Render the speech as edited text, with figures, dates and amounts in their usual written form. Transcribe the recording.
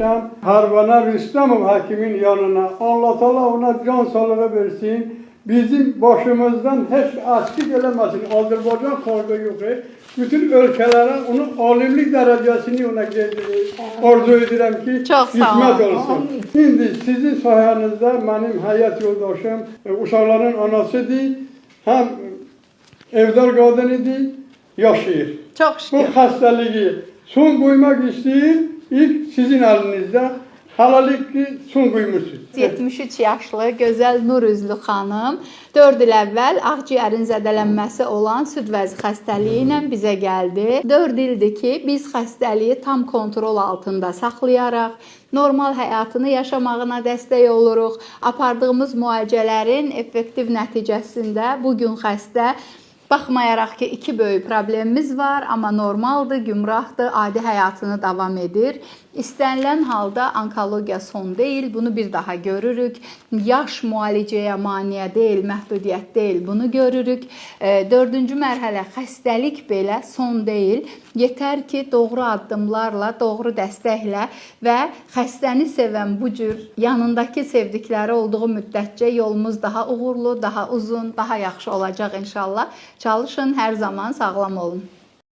gelmişim. Harvana Rüstemov hakimin yanına. Allah ona can sağlığı versin. Bizim başımızdan hiç askı gelemesin. Azerbaycan halkı yok. Bütün ülkelere onun alimlik derecesini ona arzu ederim ki hizmet olsun. Şimdi sizin sayenizde benim hayat yoldaşım uşakların anasıdır. Hem evdar kadınıdır, yaşayır. Çok şükür. Bu hastalığı son koymak isteyin. İlk sizin elinizde. Halalik ki son qoymuşsunuz. 73 yaşlı gözəl nur üzlü xanım 4 il əvvəl ağciyərin zədələnməsi olan süd vəzi xəstəliyi ilə bizə gəldi. 4 ildir ki, biz xəstəliyi tam kontrol altında saxlayaraq normal həyatını yaşamağına dəstək oluruq. Apardığımız müalicələrin effektiv nəticəsində bu gün xəstə baxmayaraq ki, 2 böyük problemimiz var, amma normaldır, gümrahdır, adi həyatını davam edir. İstənilən halda onkologiya son deyil, bunu bir daha görürük. Yaş müalicəyə maneə deyil, məhdudiyyət deyil, bunu görürük. 4-cü mərhələ xəstəlik belə son deyil. Yetər ki, doğru addımlarla, doğru dəstəklə və xəstəni sevən bu cür yanındakı sevdikləri olduğu müddətcə yolumuz daha uğurlu, daha uzun, daha yaxşı olacaq inşallah. Çalışın, hər zaman sağlam olun.